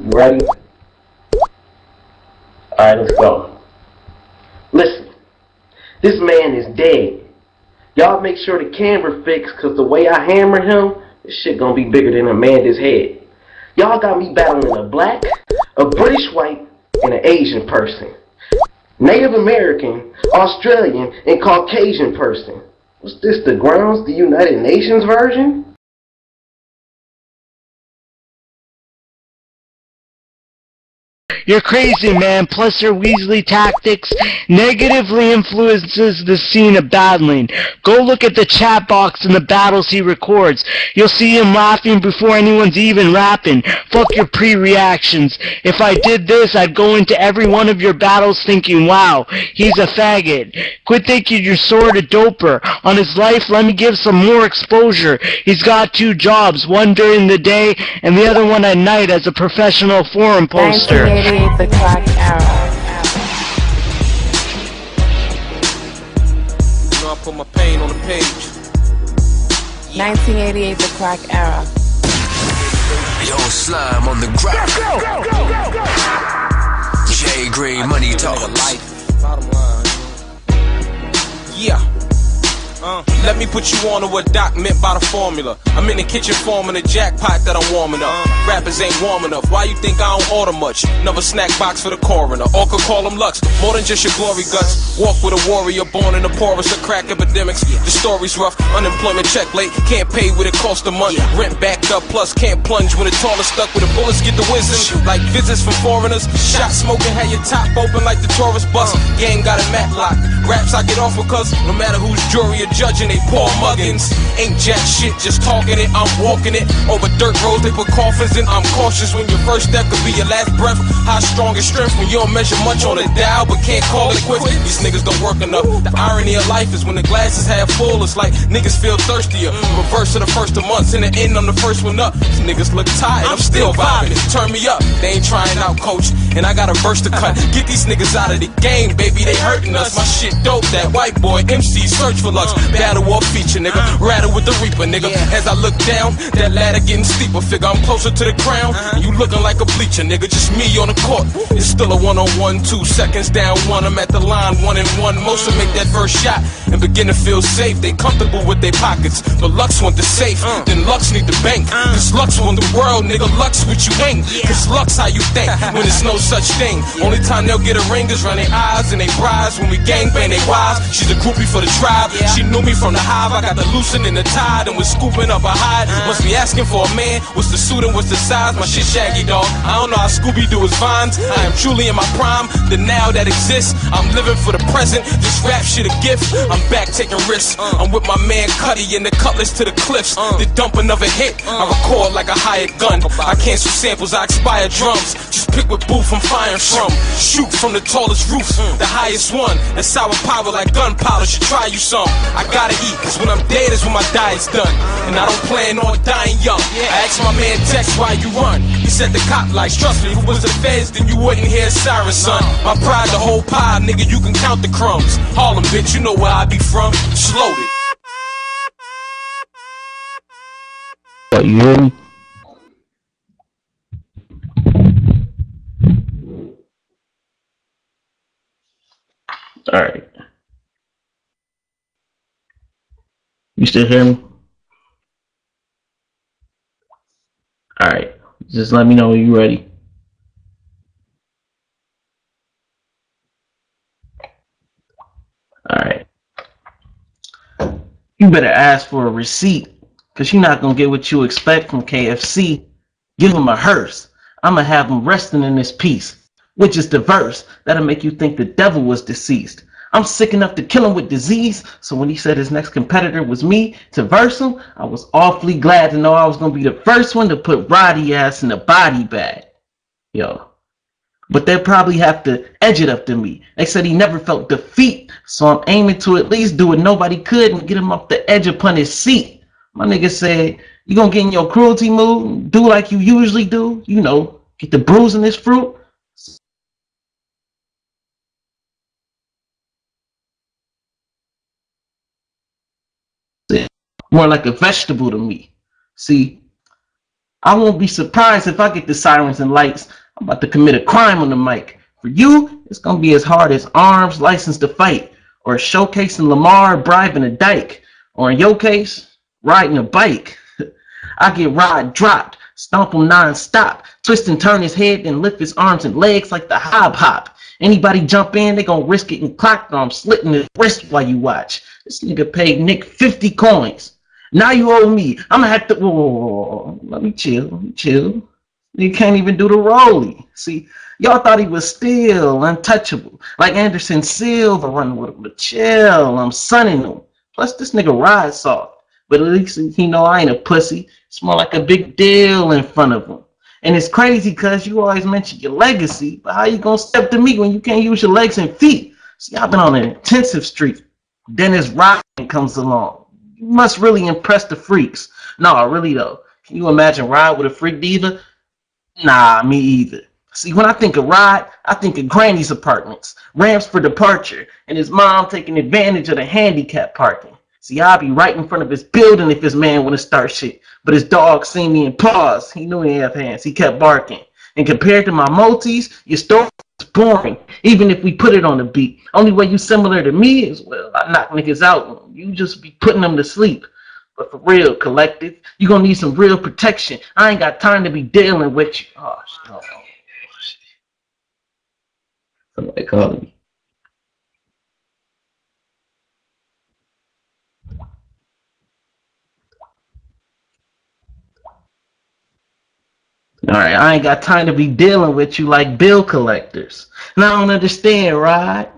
You ready? Alright, let's go. Listen, this man is dead. Y'all make sure the camera fixed, cause the way I hammer him, this shit gonna be bigger than Amanda's head. Y'all got me battling a black, a British white, and an Asian person. Native American, Australian, and Caucasian person. What's this, the GROUNDZ, the United Nations version? You're crazy, man. Plus your Weasley tactics negatively influences the scene of battling. Go look at the chat box in the battles he records. You'll see him laughing before anyone's even rapping. Fuck your pre-reactions. If I did this, I'd go into every one of your battles thinking, wow, he's a faggot. Quit thinking you're sort of doper. On his life, let me give some more exposure. He's got 2 jobs, one during the day and the other one at night as a professional forum poster. 1988, the crack era. You know I put my pain on the page. 1988, the crack era. Yo, slime on the ground. J Green Money Talks. Bottom line. Yeah. Let me put you on to what Doc meant by the formula. I'm in the kitchen forming a jackpot that I'm warming up. Rappers ain't warm enough. Why you think I don't order much? Another snack box for the coroner. Or could call them Lux. More than just your glory guts. Walk with a warrior born in the poorest of crack epidemics. The story's rough. Unemployment check late. Can't pay what it cost a month. Rent backed up. Plus can't plunge when the tallest stuck with the bullets get the wisdom. Like visits from foreigners. Shot smoking had your top open like the tourist bus. Game got a matlock. Raps I get off because no matter who's jury or judging, they poor muggins. Ain't jack shit, just talking it, I'm walking it. Over dirt roads, they put coffins in. I'm cautious when your first step could be your last breath. High strong and strength when you don't measure much on the dial, but can't call it quits. These niggas don't work enough. The irony of life is when the glass is half full, it's like niggas feel thirstier. Reverse of the first of months, in the end I'm the first one up. These niggas look tired, I'm still vibing. Turn me up, they ain't trying out, coach. And I got a verse to cut. Get these niggas out of the game, baby, they hurting us. My shit dope, that white boy MC search for lux. Battle war feature, nigga. Rattle with the reaper, nigga. As I look down, that ladder getting steeper. Figure I'm closer to the crown, and you looking like a bleacher, nigga. Just me on the court. It's still a 1-on-1, 2 seconds down one. I'm at the line 1-and-1. Most will make that first shot and begin to feel safe. They comfortable with their pockets, but Lux want the safe. Then Lux need the bank. Cause Lux want the world, nigga. Lux what you ain't. Cause Lux how you think when there's no such thing. Only time they'll get a ring is run their eyes and they brides when we gangbang they wives. She's a groupie for the tribe. She knew me from the hive. I got the loosening the tide and was scooping up a hide. Must be asking for a man. What's the suit and what's the size? My shit shaggy, dog. I don't know how Scooby do his vines. I am truly in my prime. The now that exists. I'm living for the present. This rap shit a gift. I'm back taking risks. I'm with my man Cuddy and the cutlass to the cliffs. The dump another hit. I record like a hired gun. I cancel samples. I expire drums. Just pick what booth I'm firing from. Shoot from the tallest roof. The highest one. That's sour power like gunpowder. Should try you some. I gotta eat. Cause when I'm dead is when my diet's done. And I don't plan on dying young. I asked my man Tex why you run. He said the cop lights. Trust me, if it was the feds, then you wouldn't hear sirens, son. My pride, the whole pie, nigga, you can count the crumbs. Harlem, bitch, you know where I be from. Slowed it. What, you hear me? Alright. You still hear me? Alright. Just let me know when you're ready. Alright. You better ask for a receipt, because you're not going to get what you expect from KFC. Give him a hearse. I'm going to have him resting in this piece, which is the verse that'll make you think the devil was deceased. I'm sick enough to kill him with disease, so when he said his next competitor was me to verse him, I was awfully glad to know I was going to be the first one to put Roddy ass in a body bag. Yo. But they'll probably have to edge it up to me. They said he never felt defeat, so I'm aiming to at least do what nobody could and get him off the edge upon his seat. My nigga said, you gonna get in your cruelty mood, do like you usually do, you know, get the bruise in this fruit. More like a vegetable to me. See, I won't be surprised if I get the sirens and lights. I'm about to commit a crime on the mic. For you, it's gonna be as hard as arms, license to fight, or showcasing Lamar bribing a dyke, or in your case, riding a bike. I get Rod dropped, stomp him non-stop, twist and turn his head, then lift his arms and legs like the hop. Anybody jump in, they gonna risk getting clocked, or I'm slitting his wrist while you watch. This nigga paid Nick 50 coins. Now you owe me. I'm gonna have to. Whoa, let me chill. You can't even do the rollie. See, y'all thought he was still untouchable, like Anderson Silva running with him. But chill, I'm sunning him. Plus, this nigga rides soft. But at least he know I ain't a pussy. It's more like a big deal in front of him. And it's crazy because you always mention your legacy, but how you gonna step to me when you can't use your legs and feet? See, I've been on an intensive streak. Dennis Rodman comes along. You must really impress the freaks. No, really though. Can you imagine Rod with a freak diva? Nah, me either. See, when I think of Rod, I think of Granny's apartments, ramps for departure, and his mom taking advantage of the handicap parking. See, I'll be right in front of his building if his man wanna start shit. But his dog seen me and paused. He knew he didn't have hands. He kept barking. And compared to my multis, your story is boring, even if we put it on the beat. Only way you similar to me is, well, I knock niggas out. You just be putting them to sleep. But for real, collective, you gonna need some real protection. I ain't got time to be dealing with you. Oh, shit. Somebody calling me. Alright, I ain't got time to be dealing with you like bill collectors. And I don't understand, Rod.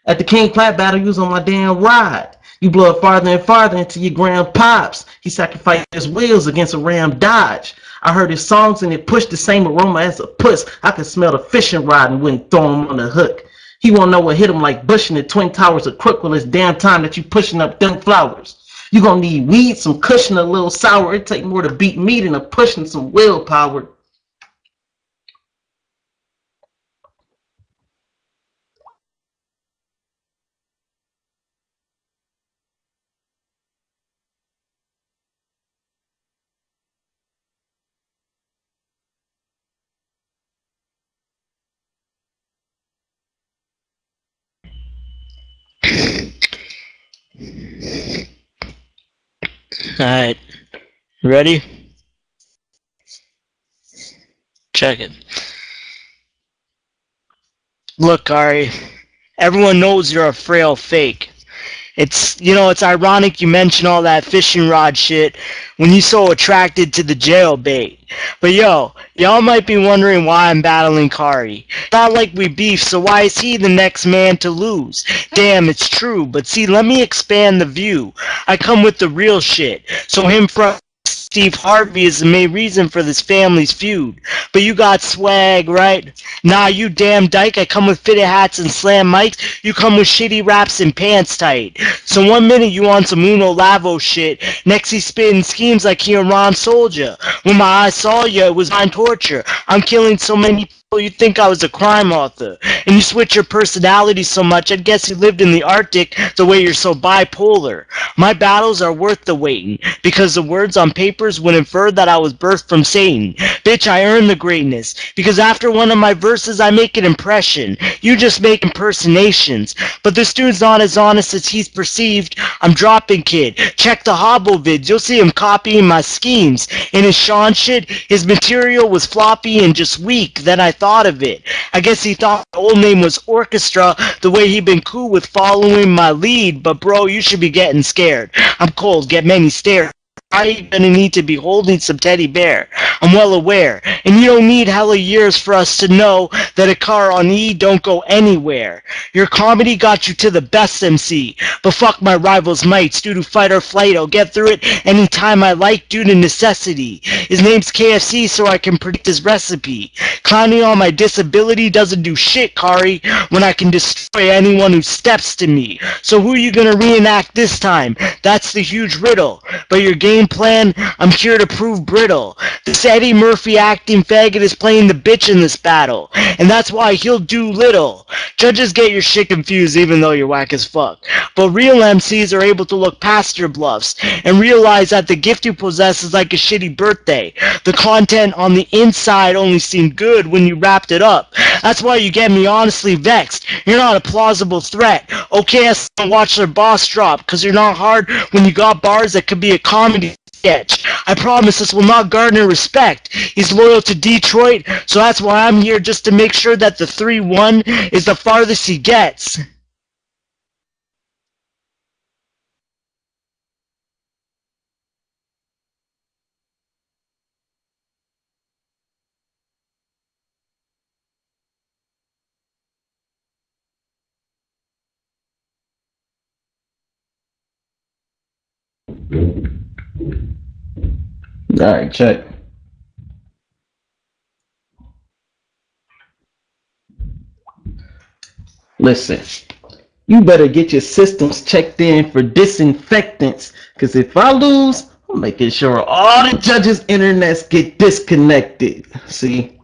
At the King Plat battle, you was on my damn ride. You blow it farther and farther into your grand pops. He sacrificed his wheels against a Ram Dodge. I heard his songs and it pushed the same aroma as a puss. I could smell the fishing rod and wouldn't throw him on the hook. He won't know what hit him like Bush in the Twin Towers of Crook. Well, it's damn time that you pushing up them flowers. You gonna need weed, some cushion, a little sour. It take more to beat me than a pushing some willpower. Alright, ready? Check it. Look, Ari, everyone knows you're a frail fake. It's ironic you mention all that fishing rod shit when you're so attracted to the jail bait. But yo, y'all might be wondering why I'm battling Kari. Not like we beef, so why is he the next man to lose? Damn, it's true, but see, let me expand the view. I come with the real shit, so him from Steve Harvey is the main reason for this family's feud. But you got swag, right? Nah, you damn dyke, I come with fitted hats and slam mics. You come with shitty raps and pants tight. So 1 minute you on some Uno Lavo shit. Next he spitting schemes like he a Ron Soldier. When my eyes saw you, it was mind torture. I'm killing so many people you think I was a crime author. And you switch your personality so much, I'd guess you lived in the Arctic the way you're so bipolar. My battles are worth the waiting, because the words on papers would infer that I was birthed from Satan. Bitch, I earned the greatness, because after one of my verses I make an impression. You just make impersonations. But this dude's not as honest as he's perceived. I'm dropping, kid. Check the Hobble vids, you'll see him copying my schemes. In his Sean shit, his material was floppy and just weak. Then I thought of it. I guess he thought my old name was Orchestra, the way he been cool with following my lead. But bro, you should be getting scared. I'm cold, get many stares. I'm gonna need to be holding some teddy bear. I'm well aware, and you don't need hella years for us to know that a car on E don't go anywhere. Your comedy got you to the best MC, but fuck my rival's mites due to fight or flight. I'll get through it anytime I like due to necessity. His name's KFC, so I can predict his recipe. Clowning on my disability doesn't do shit, Kari, when I can destroy anyone who steps to me. So who are you gonna reenact this time? That's the huge riddle. But your game game plan, I'm here to prove brittle. This Eddie Murphy acting faggot is playing the bitch in this battle, and that's why he'll do little. Judges get your shit confused even though you're whack as fuck. But real MCs are able to look past your bluffs and realize that the gift you possess is like a shitty birthday. The content on the inside only seemed good when you wrapped it up. That's why you get me honestly vexed. You're not a plausible threat. Okay, I watch their boss drop, cause you're not hard when you got bars that could be a comedy sketch. I promise this will not garner respect. He's loyal to Detroit, so that's why I'm here, just to make sure that the 3-1 is the farthest he gets. Alright, check. Listen, you better get your systems checked in for disinfectants, because if I lose, I'm making sure all the judges' internets get disconnected. See?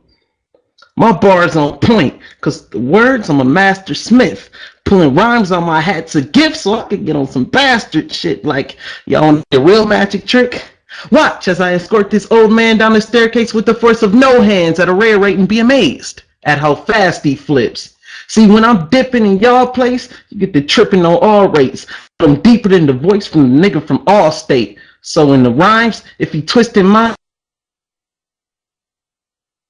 My bar's on point, because the words, I'm a master smith, pulling rhymes on my hat's a gift so I can get on some bastard shit like, y'all want a real magic trick? Watch as I escort this old man down the staircase with the force of no hands at a rare rate and be amazed at how fast he flips. See, when I'm dipping in y'all place, you get the tripping on all rates. I'm deeper than the voice from the nigga from Allstate. So in the rhymes, if he twisting mine,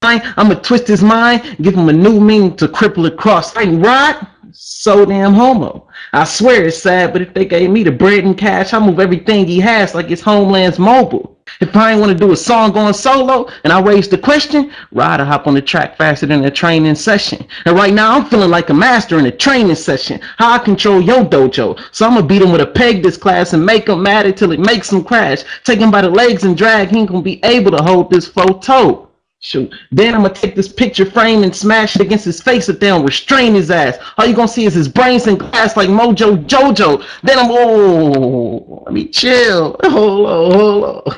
I'ma twist his mind, give him a new meaning to cripple across. Ain't right? So damn homo. I swear it's sad, but if they gave me the bread and cash, I move everything he has like it's Homeland's mobile. If I ain't want to do a song going solo and I raise the question, Rod, I hop on the track faster than a training session. And right now I'm feeling like a master in a training session. How I control your dojo. So I'm gonna beat him with a peg this class and make him mad until it makes him crash. Take him by the legs and drag, he ain't gonna be able to hold this photo. Shoot. Then I'm gonna take this picture frame and smash it against his face if they don't restrain his ass. All you gonna see is his brains in glass like Mojo Jojo. Then let me chill. Hold on.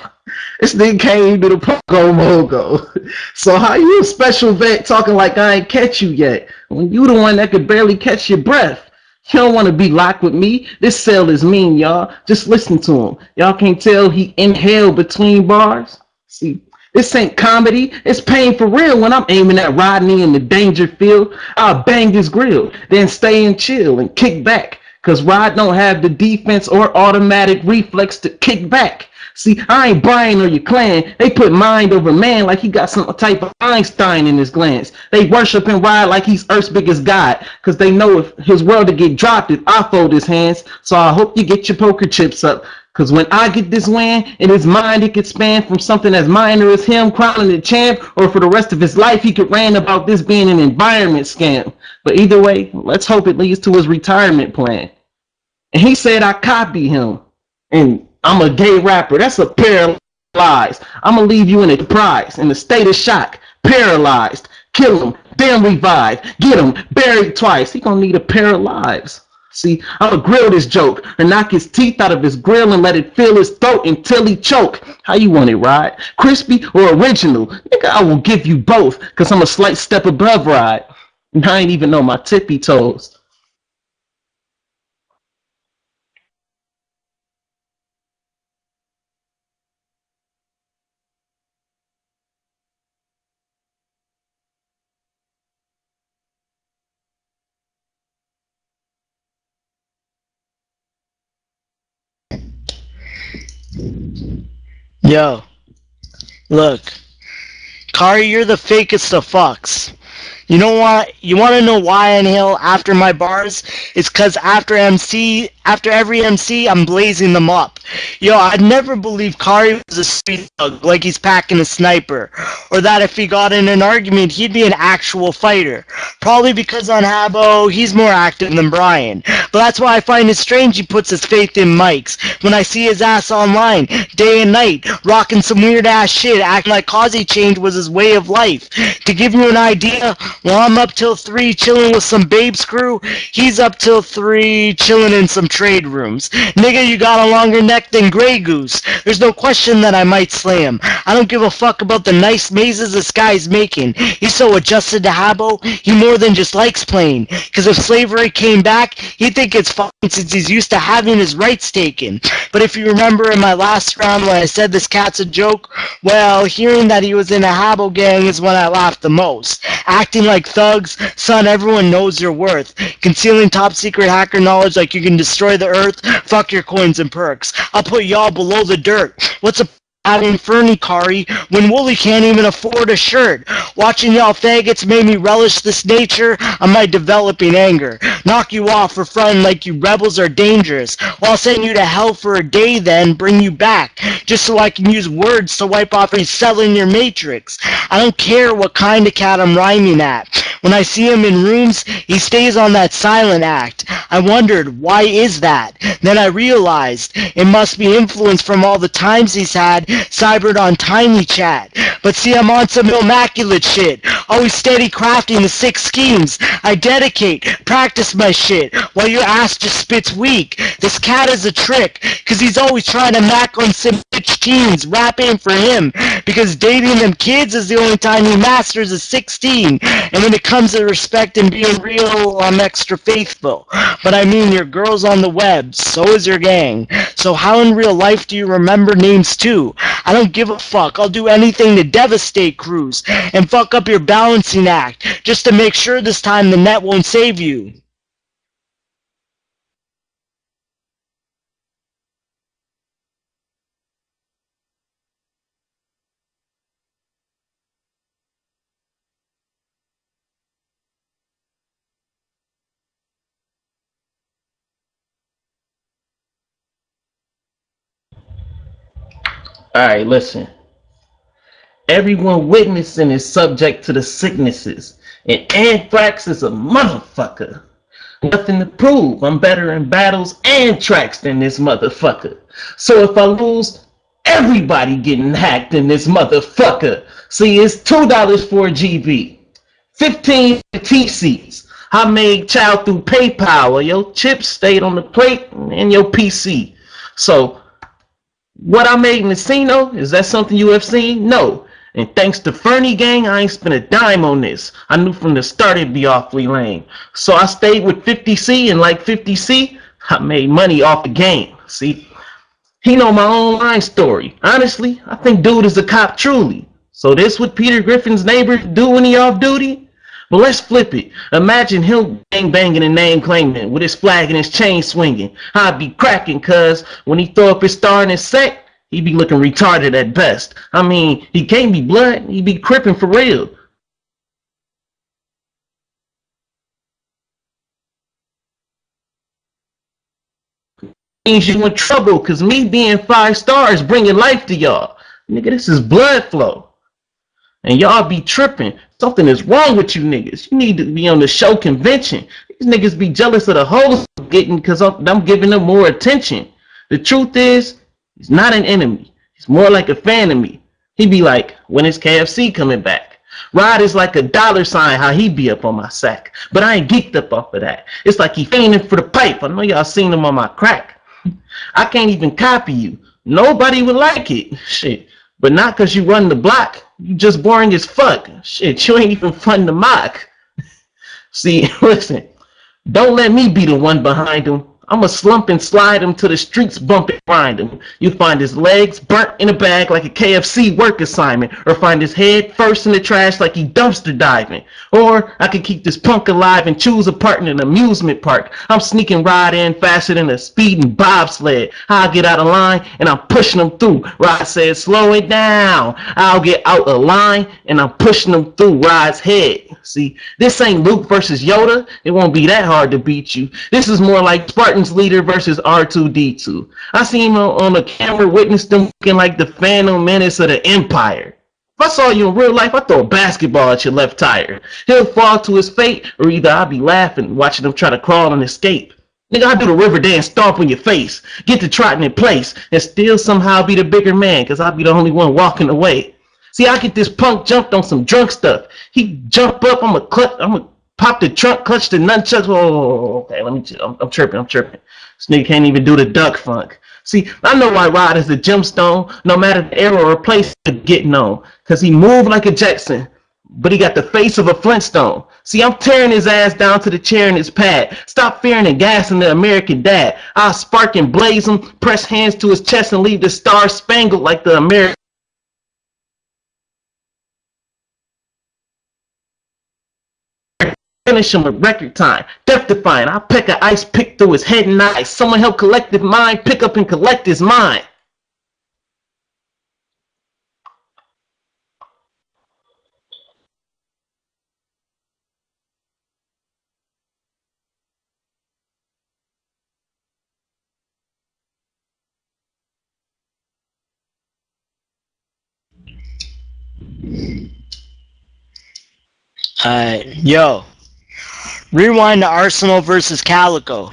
This nigga came to the Pogo Mogo. So how you a special vet talking like I ain't catch you yet? When you the one that could barely catch your breath. You don't want to be locked with me. This cell is mean, y'all. Just listen to him. Y'all can't tell he inhaled between bars? See? This ain't comedy, it's pain for real. When I'm aiming at Rodney in the danger field, I'll bang his grill, then stay and chill and kick back. Cause Rod don't have the defense or automatic reflex to kick back. See, I ain't Brian or your clan. They put mind over man like he got some type of Einstein in his glands. They worship and ride like he's Earth's biggest god. Cause they know if his world to get dropped, if I fold his hands. So I hope you get your poker chips up. Cause when I get this win, in his mind it could span from something as minor as him crowning the champ, or for the rest of his life he could rant about this being an environment scam. But either way, let's hope it leads to his retirement plan. And he said I copy him. And I'm a gay rapper. That's a paralyzed. I'm gonna leave you in a surprise, in a state of shock, paralyzed. Kill him, then revive. Get him, buried twice. He gonna need a pair of lives. See, I'ma grill this joke and knock his teeth out of his grill and let it fill his throat until he choke. How you want it, Rod? Crispy or original? Nigga, I will give you both, cause I'm a slight step above Rod. And I ain't even know my tippy toes. Yo, look, Kari, you're the fakest of fucks. You know what? You want to know why I inhale after my bars? It's because after every MC, I'm blazing them up. Yo, I'd never believe Kari was a street thug, like he's packing a sniper. Or that if he got in an argument, he'd be an actual fighter. Probably because on Habbo, he's more active than Brian. But that's why I find it strange he puts his faith in mics. When I see his ass online, day and night, rocking some weird ass shit, acting like Causey change was his way of life. To give you an idea, while I'm up till 3 chilling with some babes crew, he's up till 3 chilling in some trade rooms. Nigga, you got a longer neck than Grey Goose. There's no question that I might slay him. I don't give a fuck about the nice mazes this guy's making. He's so adjusted to Habbo, he more than just likes playing. Cause if slavery came back, he'd think it's fine since he's used to having his rights taken. But if you remember in my last round when I said this cat's a joke, well, hearing that he was in a Habbo gang is when I laughed the most. Acting like thugs, son, everyone knows your worth. Concealing top secret hacker knowledge like you can destroy the earth, fuck your coins and perks. I'll put y'all below the dirt. What's a having Fernie Kari when Wooly can't even afford a shirt? Watching y'all faggots made me relish this nature of my developing anger. Knock you off for fronting like you rebels are dangerous. Well, I'll send you to hell for a day then bring you back, just so I can use words to wipe off reselling your matrix. I don't care what kind of cat I'm rhyming at. When I see him in rooms, he stays on that silent act. I wondered, why is that? Then I realized it must be influence from all the times he's had cybered on Tiny Chat. But see, I'm on some immaculate shit. Always steady crafting the 6 schemes. I dedicate, practice my shit, while your ass just spits weak. This cat is a trick, cause he's always trying to mac on some bitch teens, rapping for him, because dating them kids is the only time he masters is 16. And when it comes to respect and being real, I'm extra faithful. But I mean, your girl's on the web, so is your gang. So how in real life do you remember names too? I don't give a fuck. I'll do anything to devastate crews and fuck up your balancing act just to make sure this time the net won't save you. Alright, listen. Everyone witnessing is subject to the sicknesses, and anthrax is a motherfucker. Nothing to prove. I'm better in battles and tracks than this motherfucker. So if I lose, everybody getting hacked in this motherfucker. See, it's $2 for a GB, 15 for TCs. I made child through PayPal, or your chips stayed on the plate and your PC. So what I made in the casino, is that something you have seen? No. And thanks to Fernie gang, I ain't spent a dime on this. I knew from the start it'd be awfully lame. So I stayed with 50C, and like 50C, I made money off the game. See, he know my online story. Honestly, I think dude is a cop truly. So this what Peter Griffin's neighbors do when he off duty? Well, let's flip it. Imagine him gang banging and name claiming with his flag and his chain swinging. I'd be cracking, cuz when he throw up his star in his set, he be looking retarded at best. I mean, he can't be blood, he be crippin' for real. Means you in trouble, cause me being 5 stars bringing life to y'all. Nigga, this is blood flow. And y'all be tripping. Something is wrong with you niggas. You need to be on the show convention. These niggas be jealous of the hoes I'm getting because I'm giving them more attention. The truth is, he's not an enemy. He's more like a fan of me. He be like, when is KFC coming back? Rod is like a $sign how he be up on my sack. But I ain't geeked up off of that. It's like he fiending for the pipe. I know y'all seen him on my crack. I can't even copy you. Nobody would like it. Shit. But not because you run the block. You just boring as fuck. Shit, you ain't even fun to mock. See, listen. Don't let me be the one behind him. I'ma slump and slide him to the streets, bump and grind him. You find his legs burnt in a bag like a KFC work assignment, or find his head first in the trash like he dumpster diving. Or I could keep this punk alive and choose a part in an amusement park. I'm sneaking Rod in faster than a speeding bobsled. I'll get out of line and I'm pushing him through. Rod says, slow it down. I'll get out of line and I'm pushing him through Rod's head. See, this ain't Luke versus Yoda. It won't be that hard to beat you. This is more like Spartan's leader versus R2-D2. I seen him on the camera, witnessed him looking like the Phantom Menace of the Empire. If I saw you in real life, I'd throw a basketball at your left tire. He'll fall to his fate, or either I'll be laughing, watching him try to crawl and escape. Nigga, I do the river dance stomp on your face, get to trotting in place, and still somehow be the bigger man, cause I'll be the only one walking away. See, I get this punk jumped on some drunk stuff. He jump up, I'ma pop the trunk, clutch the nunchucks. Oh, okay, let me chill. I'm tripping. This nigga can't even do the duck funk. See, I know why Rod is a gemstone, no matter the era or place to get known. Cause he moved like a Jetson, but he got the face of a Flintstone. See, I'm tearing his ass down to the chair in his pad. Stop fearing and gassing the American dad. I'll spark and blaze him, press hands to his chest and leave the stars spangled like the American. Finish him with record time, death defying. I'll peck an ice pick through his head and eyes. Someone help collective mind pick up and collect his mind. Yo, rewind to Arsenal versus Calico.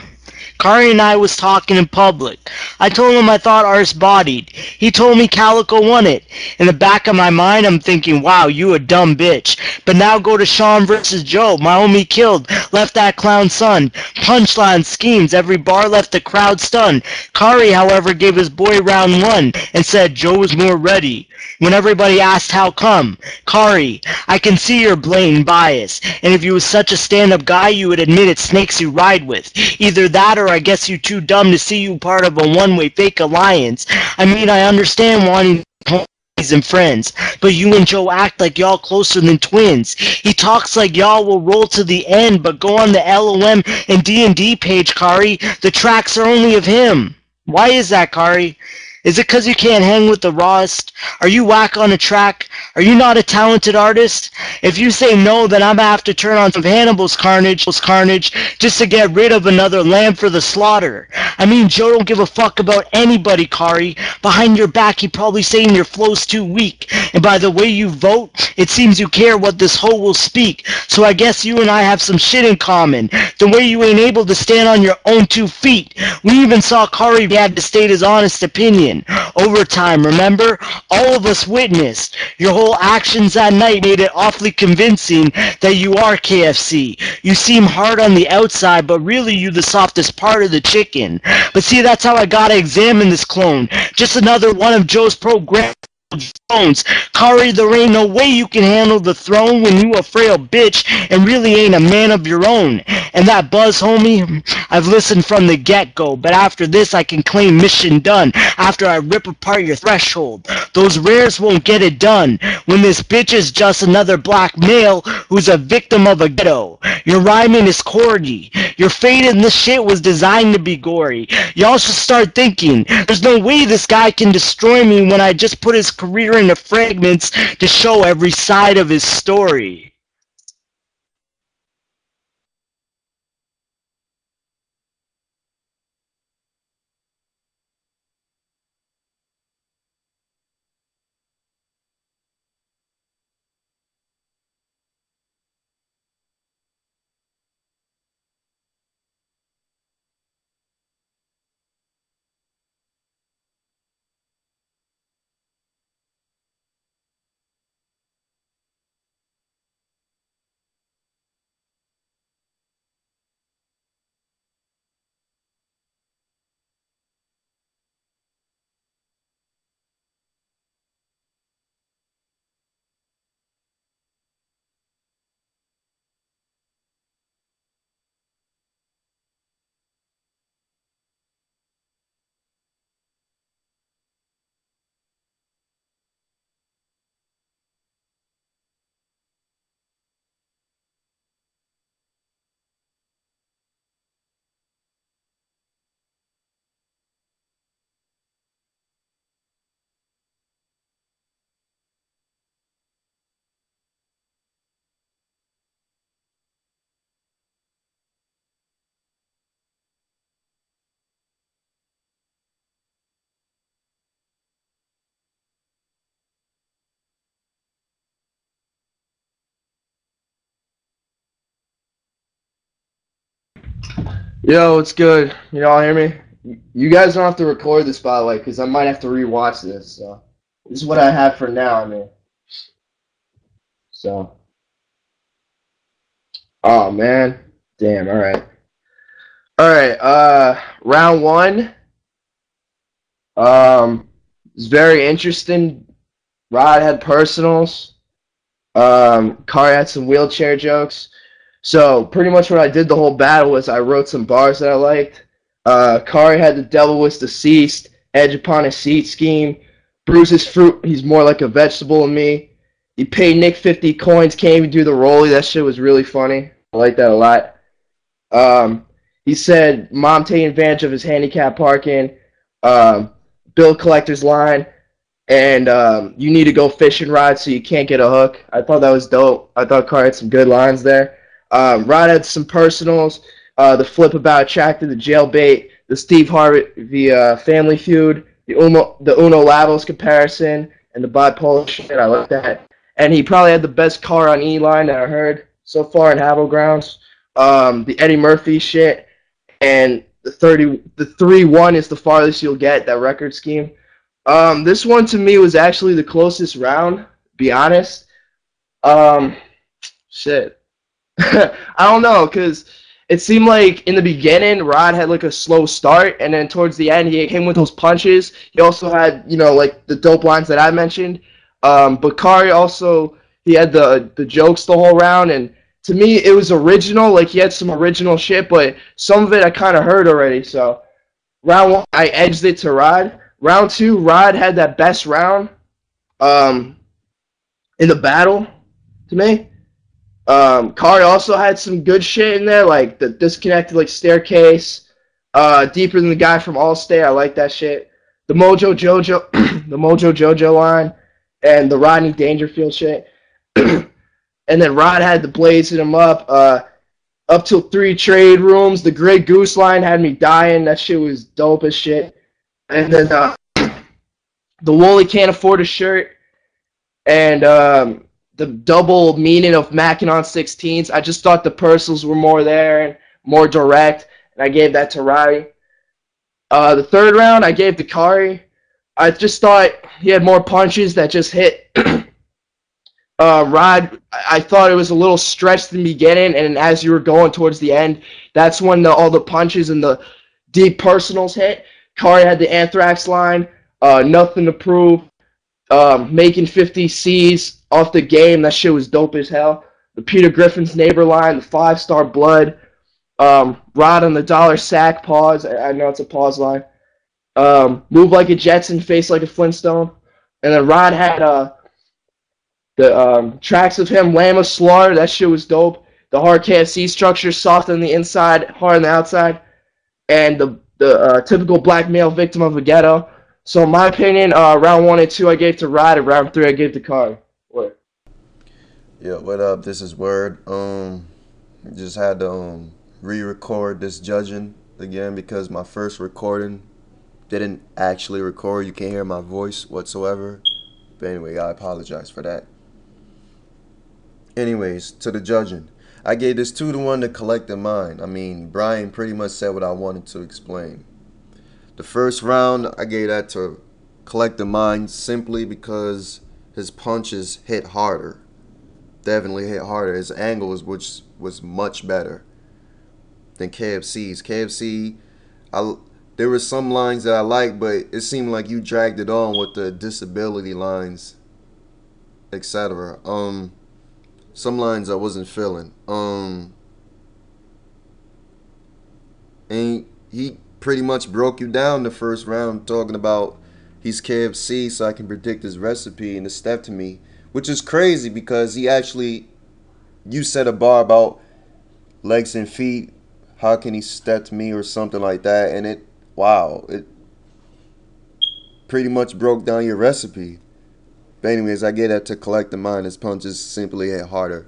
Kari and I was talking in public. I told him I thought Ars bodied. He told me Calico won it. In the back of my mind, I'm thinking, wow, you a dumb bitch. But now go to Sean versus Joe. My homie killed, left that clown son. Punchline schemes, every bar left the crowd stunned. Kari, however, gave his boy round one and said Joe was more ready. When everybody asked how come, Kari, I can see your blatant bias. And if you was such a stand-up guy, you would admit it's snakes you ride with. Either that or I guess you too dumb to see you part of a one-way fake alliance. I mean, I understand wanting homies and friends, but you and Joe act like y'all closer than twins. He talks like y'all will roll to the end, but go on the LOM and D&D page, Kari. The tracks are only of him. Why is that, Kari? Is it because you can't hang with the rawest? Are you whack on a track? Are you not a talented artist? If you say no, then I'm going to have to turn on some Hannibal's Carnage just to get rid of another lamb for the slaughter. I mean, Joe don't give a fuck about anybody, Kari. Behind your back, he probably saying your flow's too weak. And by the way you vote, it seems you care what this hoe will speak. So I guess you and I have some shit in common. The way you ain't able to stand on your own 2 feet. We even saw Kari had to state his honest opinion. Overtime, remember? All of us witnessed. Your whole actions that night made it awfully convincing that you are KFC. You seem hard on the outside, but really you the softest part of the chicken. But see, that's how I gotta examine this clone. Just another one of Joe's programs. Kari, there ain't no way you can handle the throne when you a frail bitch and really ain't a man of your own. And that buzz, homie, I've listened from the get-go, but after this I can claim mission done after I rip apart your threshold. Those rares won't get it done when this bitch is just another black male who's a victim of a ghetto. Your rhyming is corgi. Your fate in this shit was designed to be gory. Y'all should start thinking, there's no way this guy can destroy me when I just put his career into fragments to show every side of his story. Yo, it's good. You all hear me? You guys don't have to record this, by the way, because I might have to rewatch this. So this is what I have for now. I mean, so. Oh man, damn. All right. Round one. It's very interesting. Rod had personals. Kari had some wheelchair jokes. So pretty much what I did the whole battle was I wrote some bars that I liked. Kari had the devil was deceased, edge upon a seat scheme. Bruce's fruit, he's more like a vegetable than me. He paid Nick 50 coins, can't even do the rollie. That shit was really funny. I like that a lot. He said mom taking advantage of his handicap parking. Bill collector's line. And you need to go fishing rod so you can't get a hook. I thought that was dope. I thought Carr had some good lines there. Rod had some personals. The flip about attracted the jailbait, the Steve Harvey family feud, the Uno Lavos comparison, and the bipolar shit. I like that. And he probably had the best car on E-line that I heard so far in GROUNDZ. The Eddie Murphy shit, and the 3-1 is the farthest you'll get, that record scheme. This one to me was actually the closest round, be honest. Shit. I don't know, because it seemed like in the beginning, Rod had like a slow start, and then towards the end, he came with those punches. He also had, like the dope lines that I mentioned. But Kari also, he had the jokes the whole round, and to me, it was original. Like, he had some original shit, but some of it I kind of heard already. So, round 1, I edged it to Rod. Round 2, Rod had that best round in the battle, to me. Kari also had some good shit in there, like the disconnected like staircase, deeper than the guy from Allstate. I like that shit. The Mojo Jojo, the Mojo Jojo line, and the Rodney Dangerfield shit. And then Rod had the blazing him up till 3 trade rooms. The Grey Goose line had me dying. That shit was dope as shit. And then the Wooly can't afford a shirt, and the double meaning of macking on 16s. I just thought the personals were more there and more direct, and I gave that to Roddy. The third round, I gave to Kari. I just thought he had more punches that just hit. Rod, I thought it was a little stretched in the beginning, and as you were going towards the end, that's when all the punches and the deep personals hit. Kari had the Anthrax line, nothing to prove, making 50 C's off the game. That shit was dope as hell. The Peter Griffin's neighbor line, the 5-star blood, Rod on the dollar sack pause. I know it's a pause line. Move like a Jetson, face like a Flintstone. And then Rod had the tracks of him, Lamb of Slaughter. That shit was dope. The hard KFC structure, soft on the inside, hard on the outside. And the typical black male victim of a ghetto. So in my opinion, round 1 and 2 I gave to Rod, and round 3 I gave to Kari. What? Yeah, what up? This is Word. Just had to re-record this judging again because my first recording didn't actually record. You can't hear my voice whatsoever. But anyway, I apologize for that. Anyways, to the judging. I gave this 2-1 to CollectiveMind. I mean, Brian pretty much said what I wanted to explain. The first round, I gave that to CollectiveMind simply because his punches hit harder. Definitely hit harder. His angles, which was much better than KFC's. KFC, there were some lines that I liked, but it seemed like you dragged it on with the disability lines, etc. Some lines I wasn't feeling. And he pretty much broke you down the first round talking about he's KFC so I can predict his recipe and the step to me, which is crazy because you said a bar about legs and feet, how can he step to me or something like that, and it pretty much broke down your recipe. But anyways, I get that to CollectiveMind. His punches simply hit harder.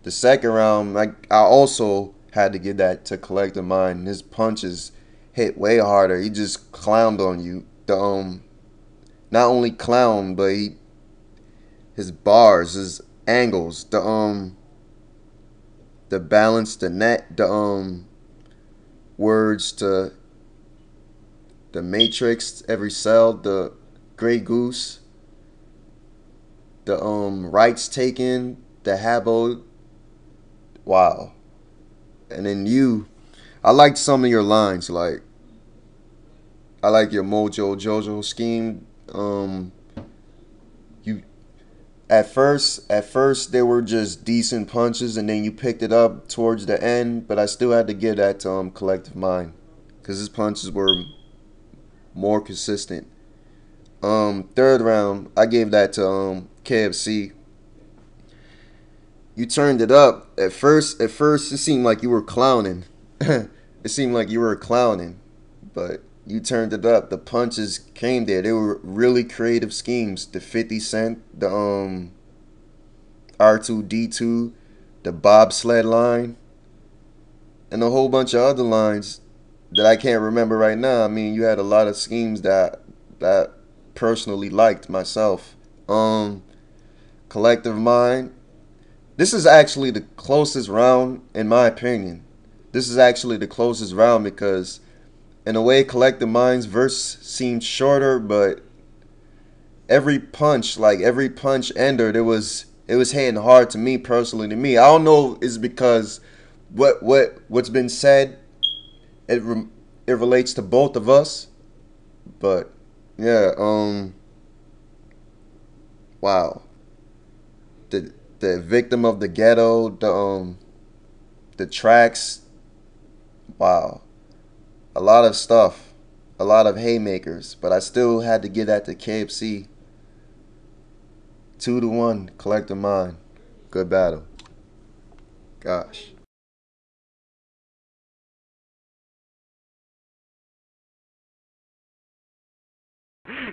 The second round, I also had to give that to CollectiveMind. His punches hit way harder. He just clowned on you. Not only clown, but his bars, his angles, the balance, the net, the words to the Matrix, every cell, the Grey Goose, the rights taken, the Habbo. Wow. And then I liked some of your lines, like I like your Mojo Jojo scheme. You at first they were just decent punches, and then you picked it up towards the end. But I still had to give that to CollectiveMind, because his punches were more consistent. Third round, I gave that to KFC. You turned it up. At first it seemed like you were clowning. It seemed like you were clowning, but you turned it up. The punches came there. They were really creative schemes. The 50 Cent, the R2D2, the bobsled line, and a whole bunch of other lines that I can't remember right now. I mean, you had a lot of schemes that personally liked myself. CollectiveMind. This is actually the closest round, in my opinion. This is actually the closest round because, in a way, CollectiveMind's verse seemed shorter, but every punch ender, it was hitting hard to me personally. To me, I don't know if it's because what's been said, it relates to both of us, but yeah, wow. The victim of the ghetto, the tracks, wow. A lot of stuff, a lot of haymakers, but I still had to give that to KFC. 2-1, CollectiveMind. Good battle. Gosh.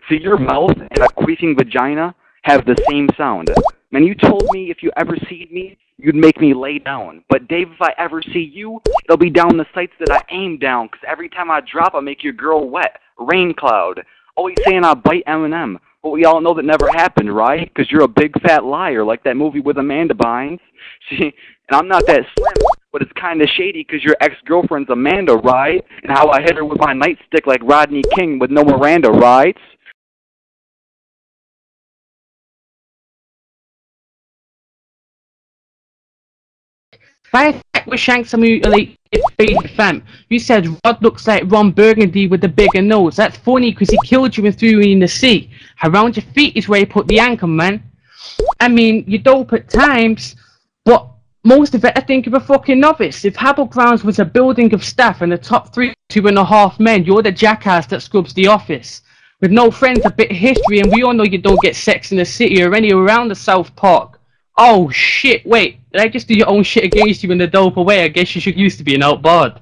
See, your mouth and a queefing vagina have the same sound. Man, you told me if you ever see me, you'd make me lay down. But Dave, if I ever see you, it'll be down the sights that I aim down. Cause every time I drop, I make your girl wet. Rain cloud. Always saying I bite Eminem. But we all know that never happened, right? Cause you're a big fat liar, like that movie with Amanda Bynes. See, and I'm not that slim, but it's kinda shady cause your ex-girlfriend's Amanda, right? And how I hit her with my nightstick like Rodney King with no Miranda rights. By attack with Shanks and mutilate face fam. You said Rod looks like Ron Burgundy with the bigger nose. That's funny because he killed you and threw you in the sea. Around your feet is where he put the anchor, man. I mean, you're dope at times, but most of it I think you're a fucking novice. If GROUNDZ was a building of staff and the top 2.5 men, you're the jackass that scrubs the office. With no friends, a bit of history, and we all know you don't get sex in the city or anywhere around the South Park. Oh shit, wait, did I just do your own shit against you in the dope way? I guess you should used to be an outboard.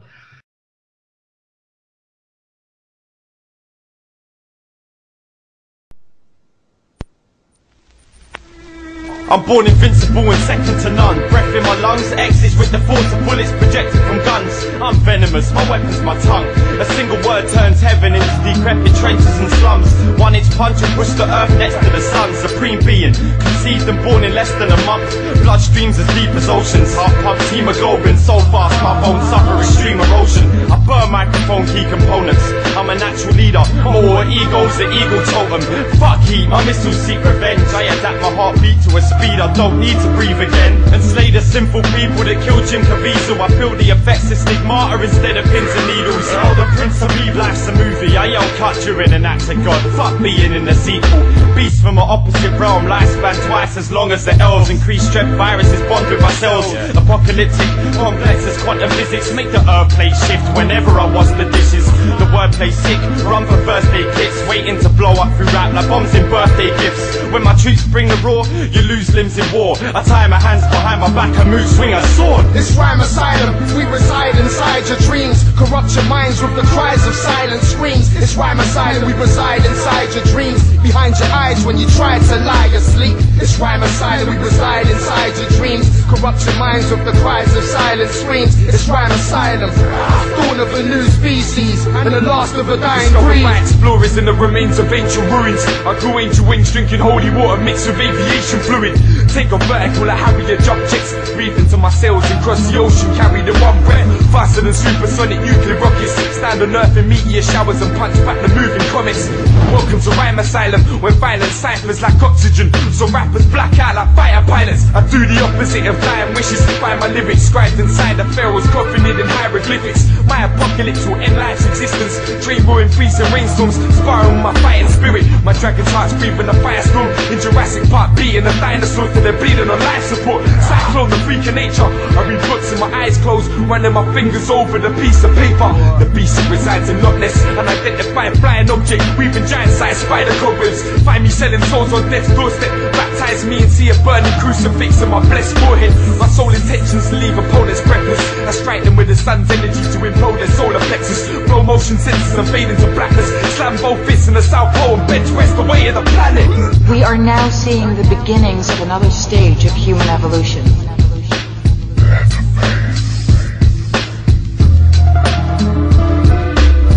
I'm born invincible and second to none. Breath in my lungs, exits with the force of bullets projected from guns. I'm venomous, my weapon's my tongue. A single word turns heaven into decrepit trenches and slums. 1-inch punch and push the earth next to the sun. Supreme being, conceived and born in less than a month. Bloodstreams as deep as oceans. Heart pump, hemoglobin so fast my bones suffer extreme erosion. I burn microphone key components. I'm a natural leader, more egos the eagle totem. Fuck heat, my missiles seek revenge. I adapt my heartbeat to a speed I don't need to breathe again. And slay the sinful people that killed Jim Caviezel. I feel the effects of stigmata instead of pins and needles. Oh, the Prince of Eve, life's a movie. I yell cut during an act of God. Fuck being in the sequel. Beast from an opposite realm, lifespan twice as long as the elves. Increased strength viruses bond with my cells. Apocalyptic, complex as quantum physics. Make the earth play shift whenever I wash the dishes. The wordplay sick, run for birthday kits. Waiting to blow up through rap like bombs in birthday gifts. When my troops bring the raw, you lose limbs in war. I tie my hands behind my back and move, swing a sword. It's rhyme asylum, we reside inside your dreams. Corrupt your minds with the cries of silent screams. It's rhyme asylum, we reside inside your dreams. Behind your eyes when you try to lie asleep. It's rhyme asylum, we reside inside your dreams. Corrupt your minds with the cries of silent screams. It's rhyme asylum, dawn of a new species and the last of a dying breed. By explorers in the remains of ancient ruins. I grew angel wings drinking holy water mixed with aviation fluid. Take a vertical like Harrier jump chicks. Breathe into my sails and cross the ocean. Carry the one breath, faster than supersonic nuclear rockets. Stand on earth in meteor showers and punch back the moving comets. Welcome to Rhyme Asylum, where violence ciphers like oxygen. So rap rappers black out like fire pilots. I do the opposite of dying wishes to find my lyrics scribed inside the pharaoh's coffin hidden hieroglyphics. My apocalypse will end life's existence. Dream ruin freezing rainstorms, sparring my fighting spirit. My dragon's heart's breathing a firestorm. In Jurassic Park beating the dinosaurs till they're bleeding on life support. Cyclone, the freak of nature. I read books with my eyes closed, running my fingers over the piece of paper. The beast resides in Loch Ness, and identify a flying object, weaving giant-sized spider cobwebs. Find me selling souls on death's doorstep. Baptize me and see a burning crucifix on my blessed forehead. My sole intentions to leave opponents breathless. I strike them with the sun's energy to implode their solar plexus. Blow motion sensors and fade into blackness. Slam both fists in the South Pole and bench press the weight of the planet. We are now seeing the beginnings of another stage of human evolution.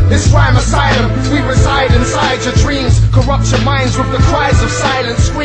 It's Rhyme Asylum, we reside inside your dreams. Corrupt your minds with the cries of silent screams.